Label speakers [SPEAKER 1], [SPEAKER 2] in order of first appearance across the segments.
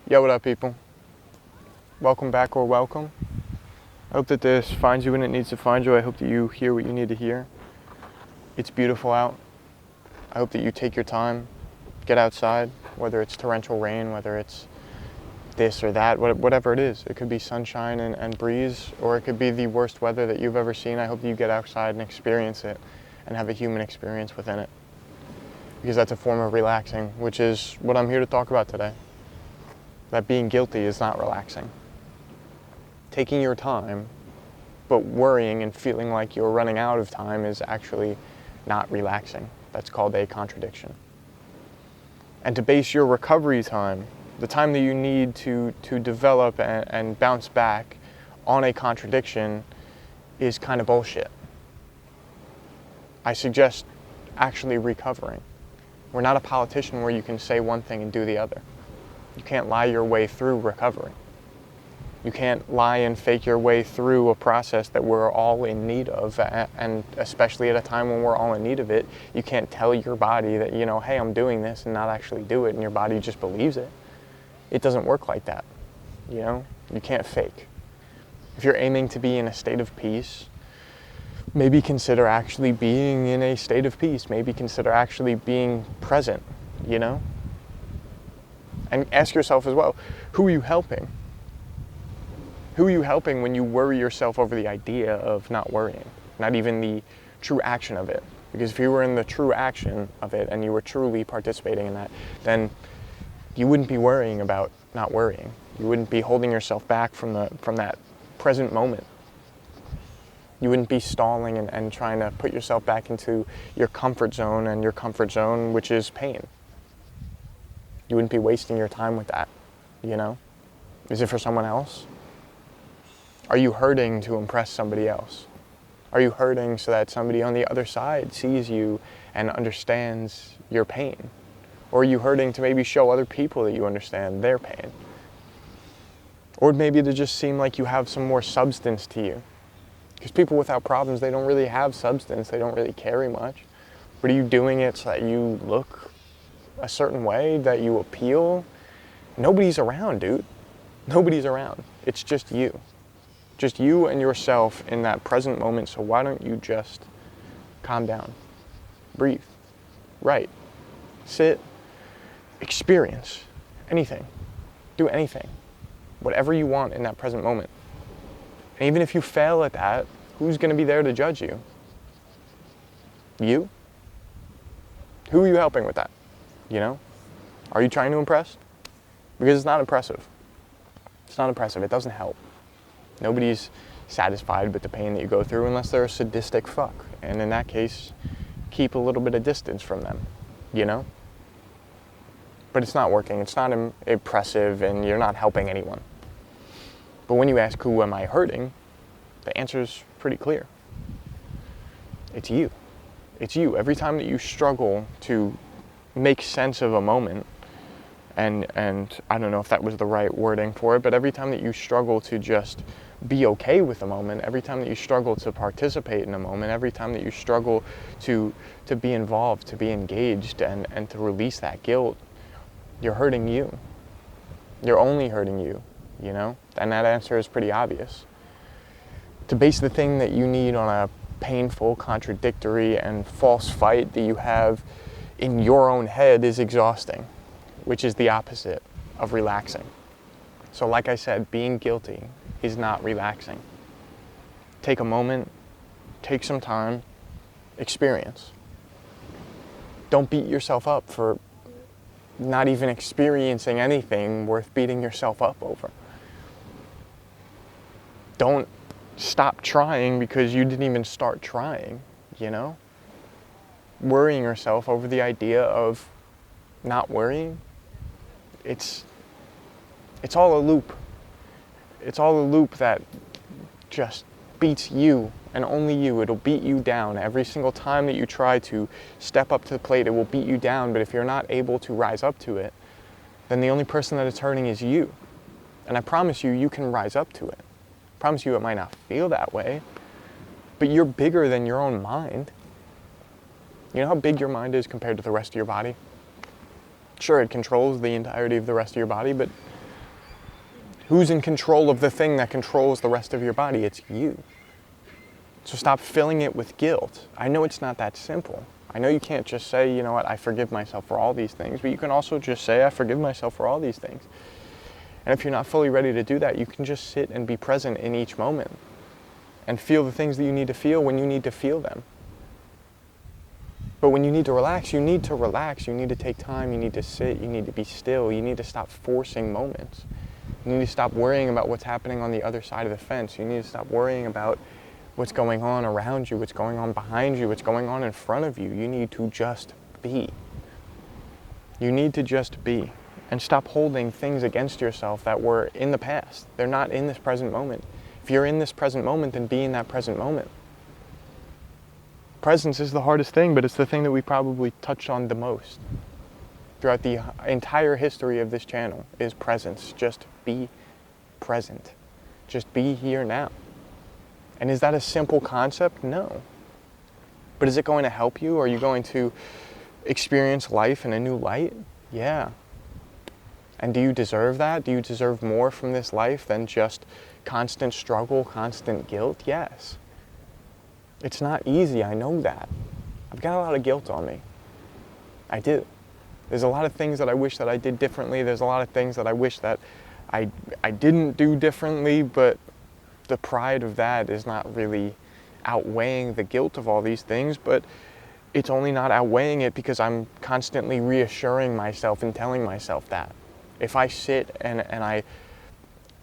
[SPEAKER 1] Yo, what up, people? Welcome back or welcome. I hope that this finds you when it needs to find you. I hope that you hear what you need to hear. It's beautiful out. I hope that you take your time, get outside, whether it's torrential rain, whether it's this or that, whatever it is. It could be sunshine and breeze, or it could be the worst weather that you've ever seen. I hope that you get outside and experience it and have a human experience within it. Because that's a form of relaxing, which is what I'm here to talk about today. That being guilty is not relaxing. Taking your time, but worrying and feeling like you're running out of time is actually not relaxing. That's called a contradiction. And to base your recovery time, the time that you need to develop and bounce back on a contradiction is kind of bullshit. I suggest actually recovering. We're not a politician where you can say one thing and do the other. You can't lie your way through recovery. You can't lie and fake your way through a process that we're all in need of, and especially at a time when we're all in need of it, you can't tell your body that, hey, I'm doing this and not actually do it, and your body just believes it. It doesn't work like that, You can't fake. If you're aiming to be in a state of peace, maybe consider actually being in a state of peace. Maybe consider actually being present, And ask yourself as well, who are you helping? Who are you helping when you worry yourself over the idea of not worrying? Not even the true action of it. Because if you were in the true action of it and you were truly participating in that, then you wouldn't be worrying about not worrying. You wouldn't be holding yourself back from that present moment. You wouldn't be stalling and trying to put yourself back into your comfort zone, and your comfort zone, which is pain. You wouldn't be wasting your time with that, Is it for someone else? Are you hurting to impress somebody else? Are you hurting so that somebody on the other side sees you and understands your pain? Or are you hurting to maybe show other people that you understand their pain? Or maybe to just seem like you have some more substance to you. Because people without problems, they don't really have substance. They don't really carry much. But are you doing it so that you look a certain way, that you appeal? Nobody's around, dude. Nobody's around. It's just you. Just you and yourself in that present moment. So why don't you just calm down, breathe, write, sit, experience anything, do anything, whatever you want in that present moment. And even if you fail at that, who's going to be there to judge you? You? Who are you helping with that? Are you trying to impress? Because it's not impressive. It's not impressive. It doesn't help. Nobody's satisfied with the pain that you go through unless they're a sadistic fuck. And in that case, keep a little bit of distance from them, But it's not working. It's not impressive, and you're not helping anyone. But when you ask, who am I hurting? The answer is pretty clear. It's you. It's you. Every time that you struggle to make sense of a moment, and I don't know if that was the right wording for it, but every time that you struggle to just be okay with a moment, every time that you struggle to participate in a moment, every time that you struggle to be involved, to be engaged, and to release that guilt, you're hurting you. You're only hurting you, And that answer is pretty obvious. To base the thing that you need on a painful, contradictory, and false fight that you have in your own head is exhausting, which is the opposite of relaxing. So like I said, being guilty is not relaxing. Take a moment, take some time, experience. Don't beat yourself up for not even experiencing anything worth beating yourself up over. Don't stop trying because you didn't even start trying, Worrying yourself over the idea of not worrying, it's all a loop. It's all a loop that just beats you and only you. It'll beat you down. Every single time that you try to step up to the plate, it will beat you down. But if you're not able to rise up to it, then the only person that it's hurting is you. And I promise you, you can rise up to it. I promise you it might not feel that way, but you're bigger than your own mind. You know how big your mind is compared to the rest of your body? Sure, it controls the entirety of the rest of your body, but Who's in control of the thing that controls the rest of your body? It's you. So stop filling it with guilt. I know it's not that simple. I know you can't just say, you know what, I forgive myself for all these things, but you can also just say, I forgive myself for all these things. And if you're not fully ready to do that, you can just sit and be present in each moment and feel the things that you need to feel when you need to feel them. But when you need to relax, you need to relax. You need to take time, you need to sit, you need to be still, you need to stop forcing moments. You need to stop worrying about what's happening on the other side of the fence. You need to stop worrying about what's going on around you, what's going on behind you, what's going on in front of you. You need to just be. You need to just be. And stop holding things against yourself that were in the past. They're not in this present moment. If you're in this present moment, then be in that present moment. Presence is the hardest thing, but it's the thing that we probably touch on the most throughout the entire history of this channel is presence. Just be present. Just be here now. And is that a simple concept? No. But is it going to help you? Are you going to experience life in a new light? Yeah. And do you deserve that? Do you deserve more from this life than just constant struggle, constant guilt? Yes. It's not easy, I know that. I've got a lot of guilt on me. I do. There's a lot of things that I wish that I did differently. There's a lot of things that I wish that I didn't do differently, but the pride of that is not really outweighing the guilt of all these things, but it's only not outweighing it because I'm constantly reassuring myself and telling myself that. If I sit and I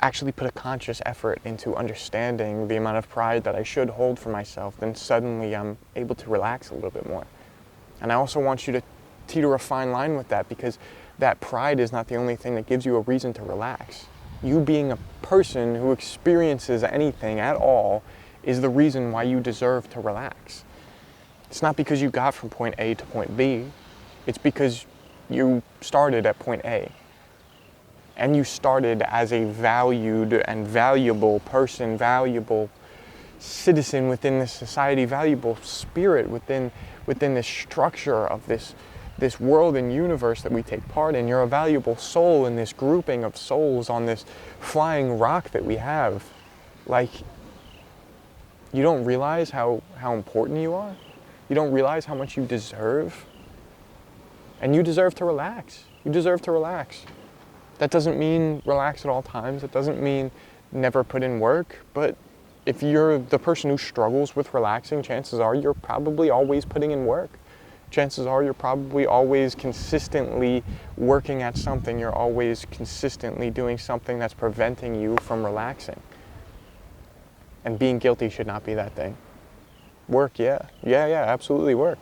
[SPEAKER 1] actually put a conscious effort into understanding the amount of pride that I should hold for myself, then suddenly I'm able to relax a little bit more. And I also want you to teeter a fine line with that, because that pride is not the only thing that gives you a reason to relax. You being a person who experiences anything at all is the reason why you deserve to relax. It's not because you got from point A to point B. It's because you started at point A. And you started as a valued and valuable person, valuable citizen within this society, valuable spirit within this structure of this world and universe that we take part in. You're a valuable soul in this grouping of souls on this flying rock that we have. Like, you don't realize how important you are. You don't realize how much you deserve. And you deserve to relax. You deserve to relax. That doesn't mean relax at all times. It doesn't mean never put in work. But if you're the person who struggles with relaxing, chances are you're probably always putting in work. Chances are you're probably always consistently working at something. You're always consistently doing something that's preventing you from relaxing. And being guilty should not be that thing. Work, yeah, absolutely work.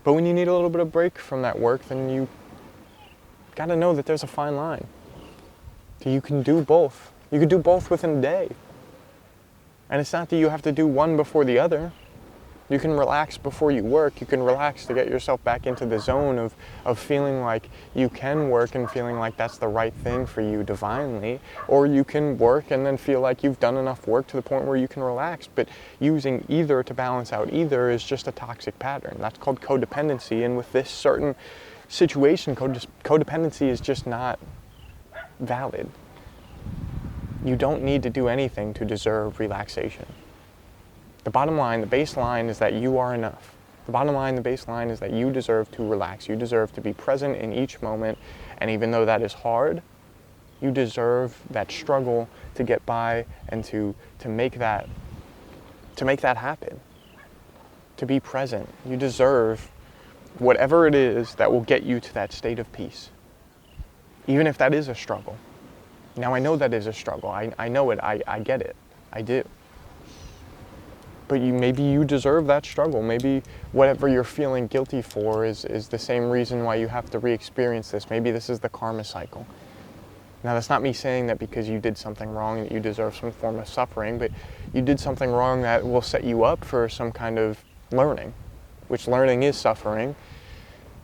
[SPEAKER 1] But when you need a little bit of break from that work, then you gotta know that there's a fine line. You can do both. You can do both within a day. And it's not that you have to do one before the other. You can relax before you work. You can relax to get yourself back into the zone of feeling like you can work and feeling like that's the right thing for you divinely. Or you can work and then feel like you've done enough work to the point where you can relax. But using either to balance out either is just a toxic pattern. That's called codependency. And with this certain situation, codependency is just not valid. You don't need to do anything to deserve relaxation. The bottom line, the baseline is that you are enough. The bottom line, the baseline is that you deserve to relax. You deserve to be present in each moment. And even though that is hard, you deserve that struggle to get by and to make that happen. To be present. You deserve whatever it is that will get you to that state of peace. Even if that is a struggle. Now I know that is a struggle. I know it. I get it. I do. But maybe you deserve that struggle. Maybe whatever you're feeling guilty for is the same reason why you have to re-experience this. Maybe this is the karma cycle. Now that's not me saying that because you did something wrong that you deserve some form of suffering, but you did something wrong that will set you up for some kind of learning, which learning is suffering.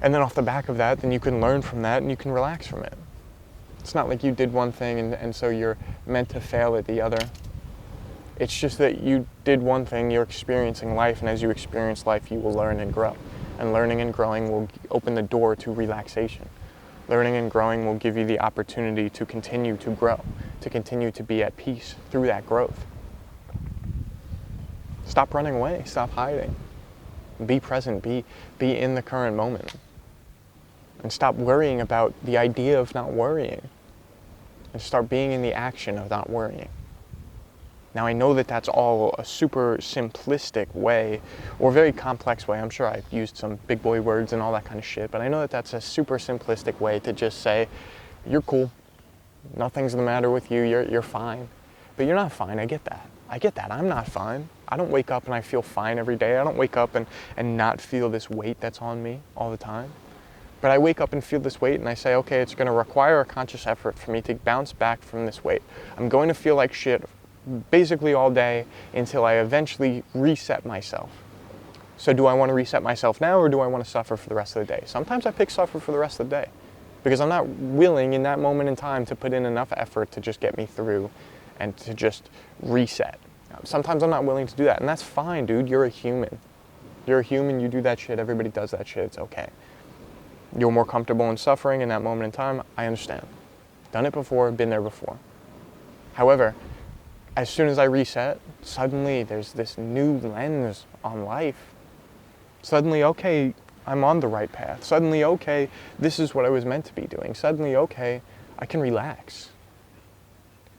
[SPEAKER 1] And then off the back of that, then you can learn from that and you can relax from it. It's not like you did one thing and so you're meant to fail at the other. It's just that you did one thing, you're experiencing life, and as you experience life, you will learn and grow. And learning and growing will open the door to relaxation. Learning and growing will give you the opportunity to continue to grow to continue to be at peace through that growth. Stop running away, stop hiding. Be present, be in the current moment. And stop worrying about the idea of not worrying. And start being in the action of not worrying. Now I know that that's all a super simplistic way, or very complex way. I'm sure I've used some big boy words and all that kind of shit, but I know that that's a super simplistic way to just say, you're cool, nothing's the matter with you, you're fine. But you're not fine, I get that. I'm not fine. I don't wake up and I feel fine every day. I don't wake up and not feel this weight that's on me all the time. But I wake up and feel this weight and I say, okay, it's gonna require a conscious effort for me to bounce back from this weight. I'm going to feel like shit basically all day until I eventually reset myself. So do I want to reset myself now, or do I want to suffer for the rest of the day? Sometimes I pick suffer for the rest of the day because I'm not willing in that moment in time to put in enough effort to just get me through and to just reset. Sometimes I'm not willing to do that, and that's fine, dude. You're a human. You're a human, you do that shit, everybody does that shit, it's okay. You're more comfortable in suffering in that moment in time, I understand. Done it before, been there before. However, as soon as I reset, suddenly there's this new lens on life. Suddenly, okay, I'm on the right path. Suddenly, okay, this is what I was meant to be doing. Suddenly, okay, I can relax.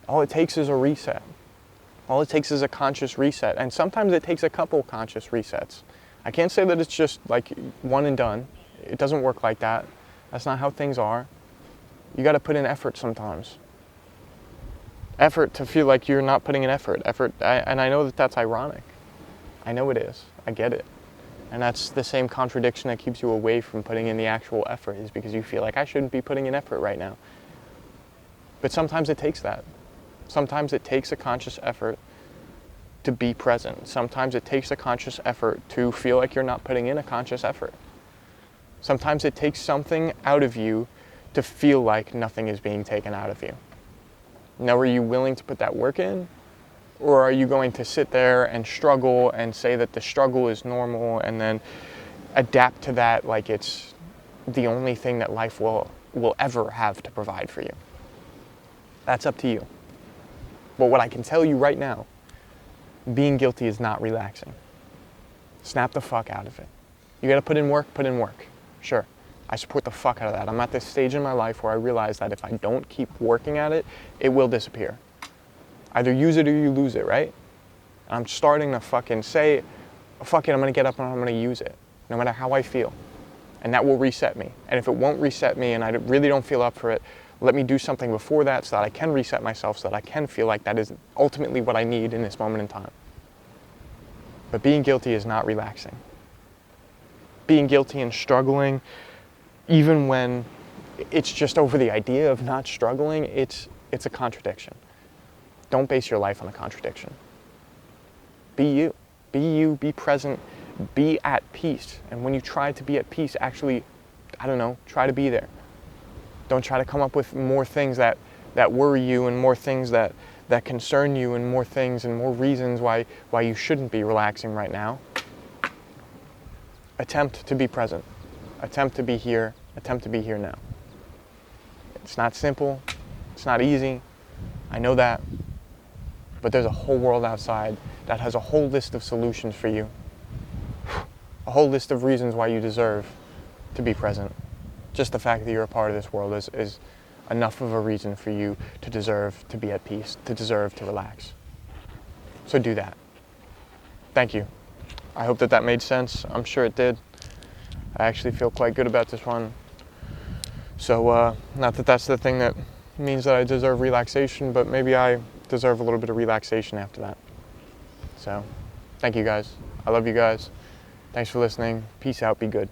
[SPEAKER 1] All it takes is a reset. All it takes is a conscious reset. And sometimes it takes a couple conscious resets. I can't say that it's just like one and done. It doesn't work like that. That's not how things are. You got to put in effort sometimes. Effort to feel like you're not putting in effort. And I know that that's ironic. I know it is. I get it. And that's the same contradiction that keeps you away from putting in the actual effort, is because you feel like I shouldn't be putting in effort right now. But sometimes it takes that. Sometimes it takes a conscious effort to be present. Sometimes it takes a conscious effort to feel like you're not putting in a conscious effort. Sometimes it takes something out of you to feel like nothing is being taken out of you. Now, are you willing to put that work in? Or are you going to sit there and struggle and say that the struggle is normal and then adapt to that like it's the only thing that life will ever have to provide for you? That's up to you. But what I can tell you right now, being guilty is not relaxing. Snap the fuck out of it. You gotta put in work, put in work. Sure, I support the fuck out of that. I'm at this stage in my life where I realize that if I don't keep working at it, it will disappear. Either use it or you lose it, right? And I'm starting to fucking say, fuck it, I'm gonna get up and I'm gonna use it, no matter how I feel. And that will reset me. And if it won't reset me and I really don't feel up for it, let me do something before that so that I can reset myself, so that I can feel like that is ultimately what I need in this moment in time. But being guilty is not relaxing. Being guilty and struggling, even when it's just over the idea of not struggling, it's a contradiction. Don't base your life on a contradiction. Be you. Be you, be present, be at peace. And when you try to be at peace, actually, try to be there. Don't try to come up with more things that worry you, and more things that concern you, and more things and more reasons why you shouldn't be relaxing right now. Attempt to be present. Attempt to be here. Attempt to be here now. It's not simple. It's not easy. I know that. But there's a whole world outside that has a whole list of solutions for you. A whole list of reasons why you deserve to be present. Just the fact that you're a part of this world is enough of a reason for you to deserve to be at peace, to deserve to relax. So do that. Thank you. I hope that made sense. I'm sure it did. I actually feel quite good about this one. So, not that that's the thing that means that I deserve relaxation, but maybe I deserve a little bit of relaxation after that. So, thank you guys. I love you guys. Thanks for listening. Peace out. Be good.